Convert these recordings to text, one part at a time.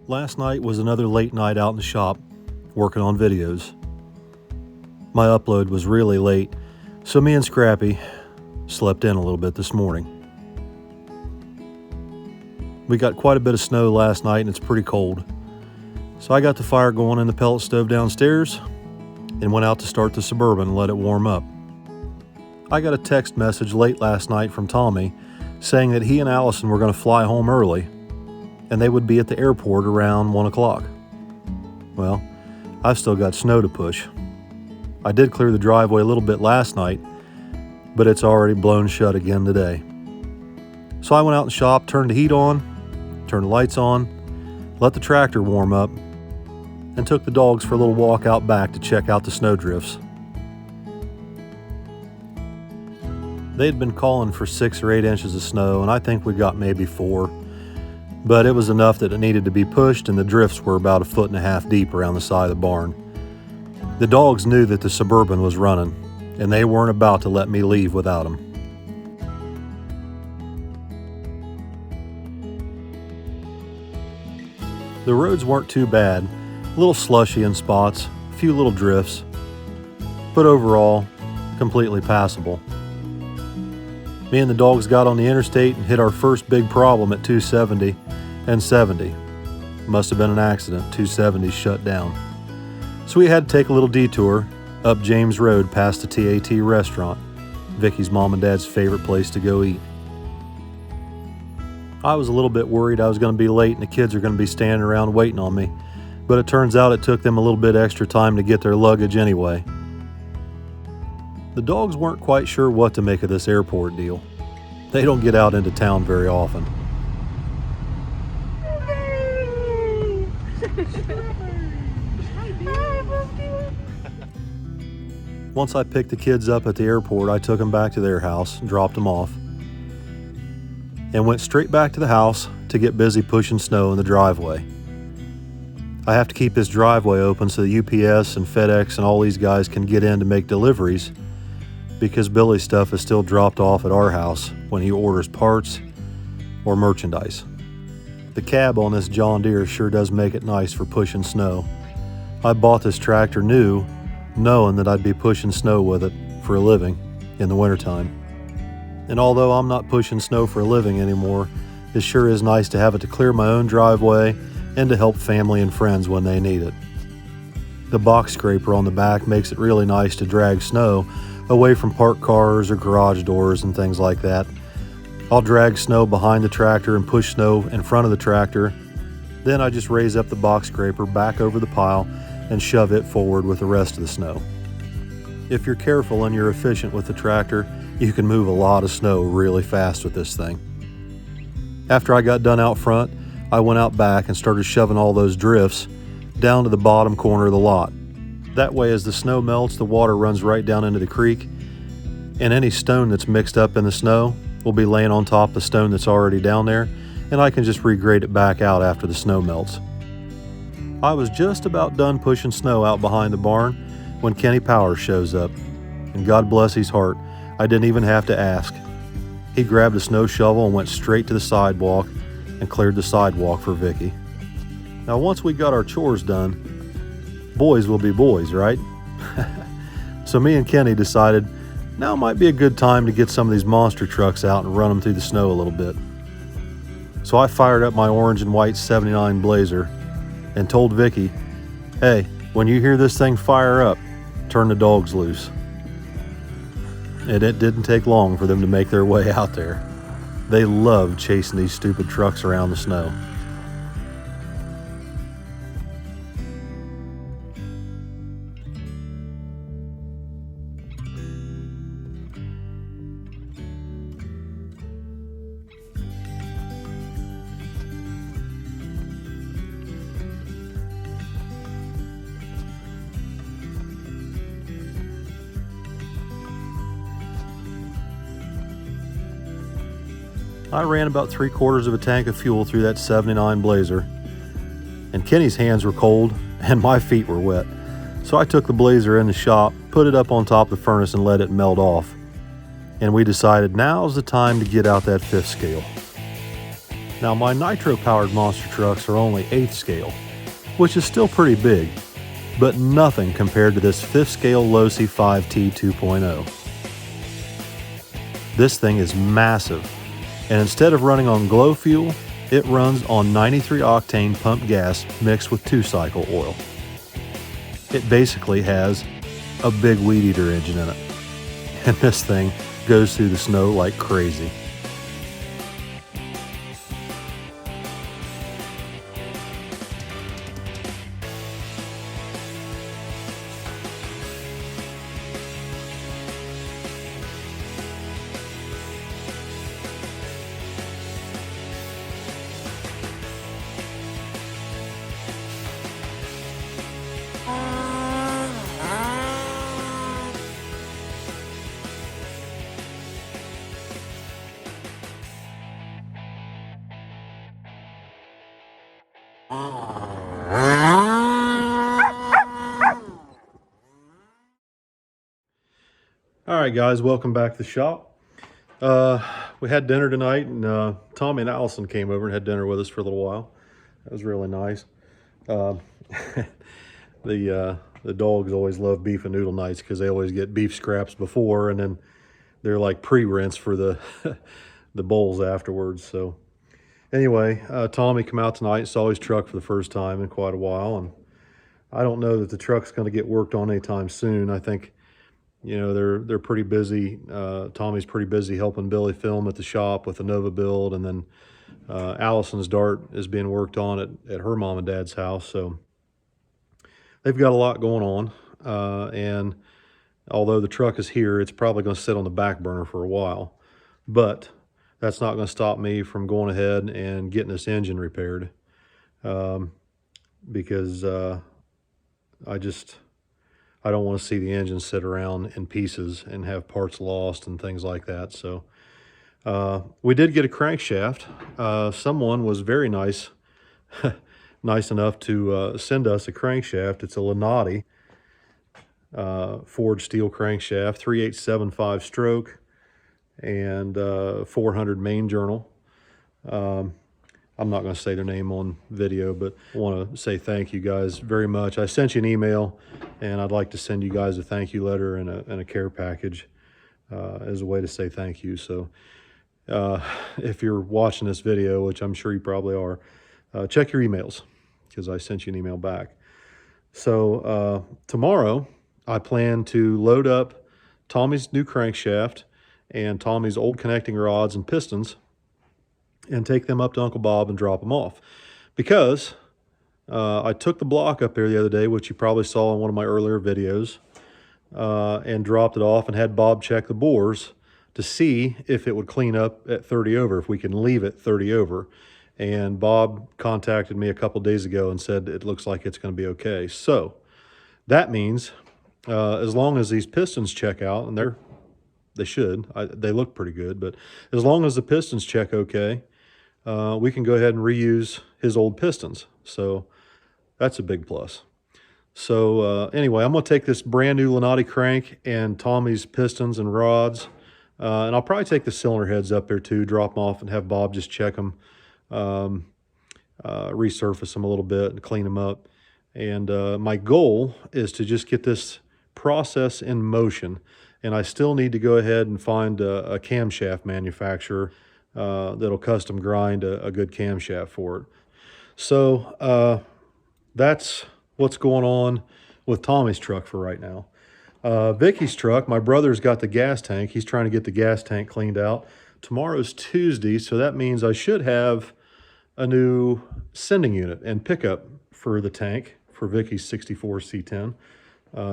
Last night was another late night out in the shop, working on videos. My upload was really late, so me and Scrappy slept in a little bit this morning. We got quite a bit of snow last night and it's pretty cold. So I got the fire going in the pellet stove downstairs and went out to start the Suburban and let it warm up. I got a text message late last night from Tommy saying that he and Allison were going to fly home early and they would be at the airport around 1 o'clock. Well, I've still got snow to push. I did clear the driveway a little bit last night, but it's already blown shut again today. So I went out in the shop, turned the heat on, turned the lights on, let the tractor warm up, and took the dogs for a little walk out back to check out the snow drifts. They had been calling for 6 or 8 inches of snow, and I think we got maybe 4. But it was enough that it needed to be pushed, and the drifts were about 1.5 feet deep around the side of the barn. The dogs knew that the Suburban was running, and they weren't about to let me leave without them. The roads weren't too bad, a little slushy in spots, a few little drifts, but overall, completely passable. Me and the dogs got on the interstate and hit our first big problem at 270 and 70. Must have been an accident, 270 shut down. So we had to take a little detour up James Road past the TAT restaurant, Vicky's mom and dad's favorite place to go eat. I was a little bit worried I was going to be late and the kids are going to be standing around waiting on me, but it turns out it took them a little bit extra time to get their luggage anyway. The dogs weren't quite sure what to make of this airport deal. They don't get out into town very often. Once I picked the kids up at the airport, I took them back to their house, dropped them off, and went straight back to the house to get busy pushing snow in the driveway. I have to keep this driveway open so the UPS and FedEx and all these guys can get in to make deliveries, because Billy's stuff is still dropped off at our house when he orders parts or merchandise. The cab on this John Deere sure does make it nice for pushing snow. I bought this tractor new, knowing that I'd be pushing snow with it for a living in the wintertime. And although I'm not pushing snow for a living anymore, it sure is nice to have it to clear my own driveway and to help family and friends when they need it. The box scraper on the back makes it really nice to drag snow away from parked cars or garage doors and things like that. I'll drag snow behind the tractor and push snow in front of the tractor. Then I just raise up the box scraper back over the pile and shove it forward with the rest of the snow. If you're careful and you're efficient with the tractor, you can move a lot of snow really fast with this thing. After I got done out front, I went out back and started shoving all those drifts down to the bottom corner of the lot. That way, as the snow melts, the water runs right down into the creek, and any stone that's mixed up in the snow will be laying on top of the stone that's already down there, and I can just regrade it back out after the snow melts. I was just about done pushing snow out behind the barn when Kenny Powers shows up, and God bless his heart, I didn't even have to ask. He grabbed a snow shovel and went straight to the sidewalk and cleared the sidewalk for Vicky. Now, once we got our chores done, boys will be boys, right? So me and Kenny decided now might be a good time to get some of these monster trucks out and run them through the snow a little bit. So I fired up my orange and white 79 Blazer and told Vicky, hey, when you hear this thing fire up, turn the dogs loose. And it didn't take long for them to make their way out there. They love chasing these stupid trucks around the snow. I ran about 3/4 of a tank of fuel through that 79 Blazer, and Kenny's hands were cold and my feet were wet. So I took the Blazer in the shop, put it up on top of the furnace and let it melt off. And we decided now's the time to get out that fifth scale. Now my nitro-powered monster trucks are only 8th scale, which is still pretty big, but nothing compared to this 5th scale Losi 5T 2.0. This thing is massive, and instead of running on glow fuel, it runs on 93 octane pump gas mixed with 2-cycle oil. It basically has a big weed eater engine in it, and this thing goes through the snow like crazy. All right, guys, welcome back to the shop. We had dinner tonight, and Tommy and Allison came over and had dinner with us for a little while. That was really nice. The dogs always love beef and noodle nights because they always get beef scraps before, and then they're like pre-rinse for the the bowls afterwards. So anyway, Tommy come out tonight and saw his truck for the first time in quite a while, and I don't know that the truck's going to get worked on anytime soon. I think, you know, they're pretty busy. Tommy's pretty busy helping Billy film at the shop with the Nova build, and then Allison's Dart is being worked on at her mom and dad's house. So they've got a lot going on, and although the truck is here, it's probably going to sit on the back burner for a while. But that's not going to stop me from going ahead and getting this engine repaired, because I don't want to see the engine sit around in pieces and have parts lost and things like that. So we did get a crankshaft. Someone was very nice nice enough to send us a crankshaft. It's a Lenati forged steel crankshaft, 3875 stroke, and 400 main journal. I'm not going to say their name on video, but I want to say thank you guys very much. I sent you an email, and I'd like to send you guys a thank you letter and a care package as a way to say thank you. So if you're watching this video, which I'm sure you probably are, check your emails, because I sent you an email back. So tomorrow I plan to load up Tommy's new crankshaft and Tommy's old connecting rods and pistons and take them up to Uncle Bob and drop them off. Because I took the block up there the other day, which you probably saw in one of my earlier videos, and dropped it off and had Bob check the bores to see if it would clean up at 30 over, if we can leave it 30 over. And Bob contacted me a couple days ago and said it looks like it's going to be okay. So that means as long as these pistons check out, and they should, they look pretty good, but as long as the pistons check okay, we can go ahead and reuse his old pistons. So that's a big plus. So anyway, I'm going to take this brand new Lenati crank and Tommy's pistons and rods, and I'll probably take the cylinder heads up there too, drop them off, and have Bob just check them, resurface them a little bit and clean them up. And my goal is to just get this process in motion, and I still need to go ahead and find a camshaft manufacturer that'll custom grind a good camshaft for it. So that's what's going on with Tommy's truck for right now. Vicky's truck, my brother's got the gas tank. He's trying to get the gas tank cleaned out. Tomorrow's Tuesday, so that means I should have a new sending unit and pickup for the tank for Vicky's 64 C10.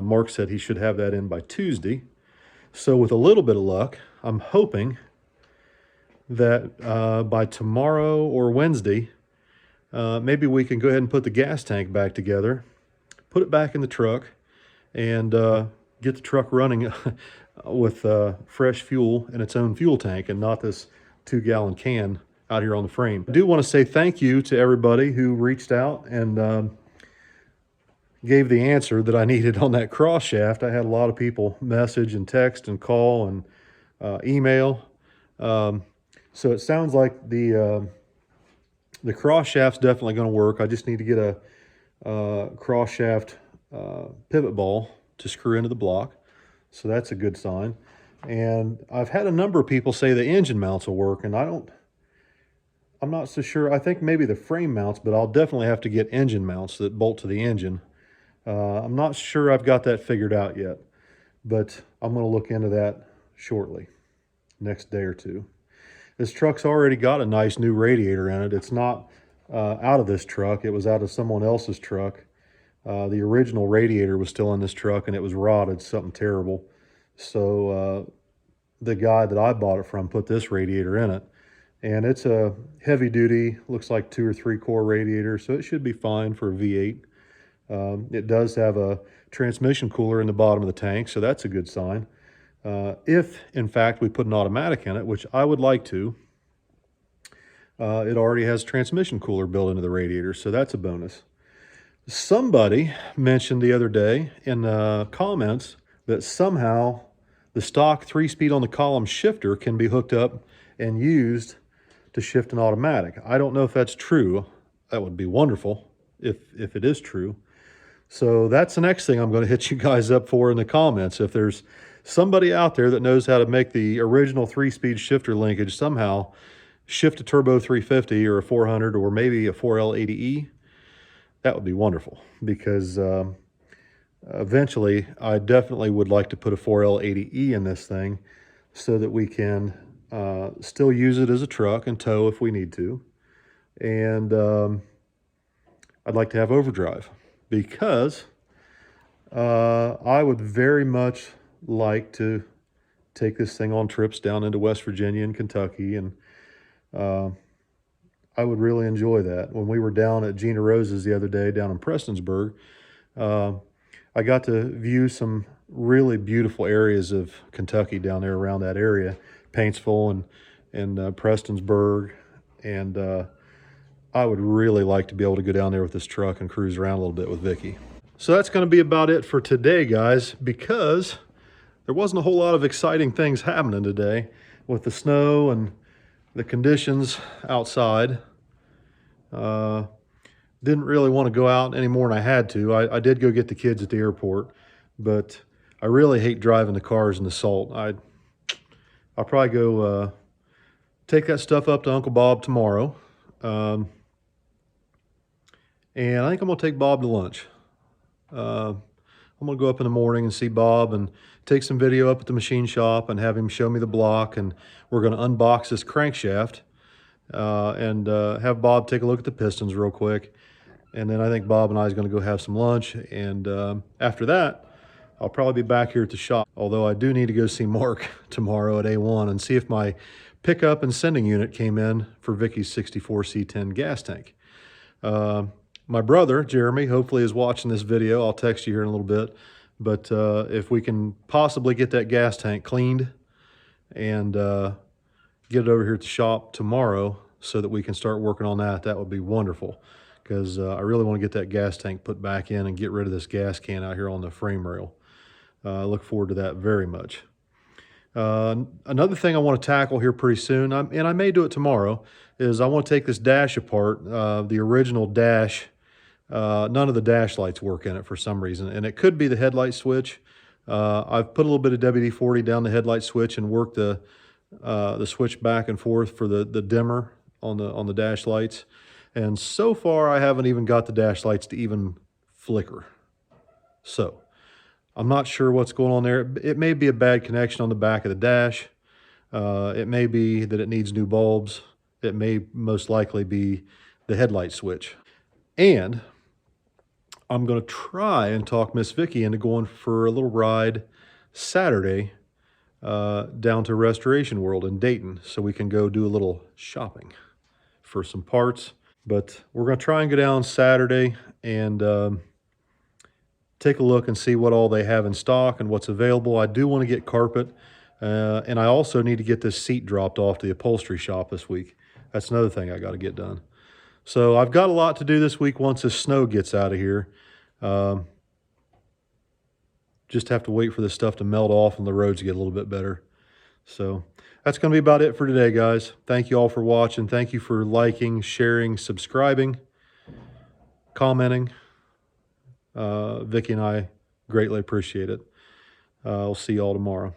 Mark said he should have that in by Tuesday. So with a little bit of luck, I'm hoping that by tomorrow or Wednesday, maybe we can go ahead and put the gas tank back together, put it back in the truck, and get the truck running with fresh fuel in its own fuel tank and not this 2-gallon can out here on the frame. I do want to say thank you to everybody who reached out and gave the answer that I needed on that cross shaft. I had a lot of people message and text and call and email. So it sounds like the The cross shaft's definitely going to work. I just need to get a cross shaft pivot ball to screw into the block. So that's a good sign. And I've had a number of people say the engine mounts will work, and I'm not so sure. I think maybe the frame mounts, but I'll definitely have to get engine mounts that bolt to the engine. I'm not sure I've got that figured out yet, but I'm going to look into that shortly, next day or two. This truck's already got a nice new radiator in it. It's not out of this truck. It was out of someone else's truck. The original radiator was still in this truck, and it was rotted, something terrible. So the guy that I bought it from put this radiator in it. And it's a heavy duty, looks like 2 or 3 core radiator, so it should be fine for a V8. It does have a transmission cooler in the bottom of the tank, so that's a good sign. If, in fact, we put an automatic in it, which I would like to, it already has transmission cooler built into the radiator, so that's a bonus. Somebody mentioned the other day in the comments that somehow the stock 3-speed on the column shifter can be hooked up and used to shift an automatic. I don't know if that's true. That would be wonderful if it is true. So that's the next thing I'm going to hit you guys up for in the comments. If there's somebody out there that knows how to make the original 3-speed shifter linkage somehow shift a turbo 350 or a 400 or maybe a 4L80E, that would be wonderful, because eventually I definitely would like to put a 4L80E in this thing so that we can still use it as a truck and tow if we need to. And I'd like to have overdrive, because I would very much like to take this thing on trips down into West Virginia and Kentucky, and I would really enjoy that. When we were down at Gina Rose's the other day down in Prestonsburg, I got to view some really beautiful areas of Kentucky down there around that area, Paintsville and Prestonsburg, and I would really like to be able to go down there with this truck and cruise around a little bit with Vicky. So that's going to be about it for today, guys, because there wasn't a whole lot of exciting things happening today with the snow and the conditions outside. Didn't really want to go out any more than I had to. I did go get the kids at the airport, but I really hate driving the cars in the salt. I'll probably go take that stuff up to Uncle Bob tomorrow. And I think I'm going to take Bob to lunch. I'm going to go up in the morning and see Bob and take some video up at the machine shop and have him show me the block. And we're going to unbox this crankshaft and have Bob take a look at the pistons real quick. And then I think Bob and I is going to go have some lunch. And after that, I'll probably be back here at the shop. Although I do need to go see Mark tomorrow at A1 and see if my pickup and sending unit came in for Vicky's 64 C10 gas tank. My brother, Jeremy, hopefully is watching this video. I'll text you here in a little bit. But if we can possibly get that gas tank cleaned and get it over here at the shop tomorrow so that we can start working on that, that would be wonderful. Because I really want to get that gas tank put back in and get rid of this gas can out here on the frame rail. I look forward to that very much. Another thing I want to tackle here pretty soon, and I may do it tomorrow, is I want to take this dash apart. The original dash, none of the dash lights work in it for some reason, and it could be the headlight switch. I've put a little bit of WD-40 down the headlight switch and worked the switch back and forth for the dimmer on the dash lights, and so far I haven't even got the dash lights to even flicker. So I'm not sure what's going on there. It may be a bad connection on the back of the dash. It may be that it needs new bulbs. It may most likely be the headlight switch. And I'm going to try and talk Miss Vicky into going for a little ride Saturday down to Restoration World in Dayton so we can go do a little shopping for some parts. But we're going to try and go down Saturday and take a look and see what all they have in stock and what's available. I do want to get carpet, and I also need to get this seat dropped off to the upholstery shop this week. That's another thing I got to get done. So I've got a lot to do this week once this snow gets out of here. Just have to wait for this stuff to melt off and the roads get a little bit better. So that's going to be about it for today, guys. Thank you all for watching. Thank you for liking, sharing, subscribing, commenting. Vicki and I greatly appreciate it. I'll see you all tomorrow.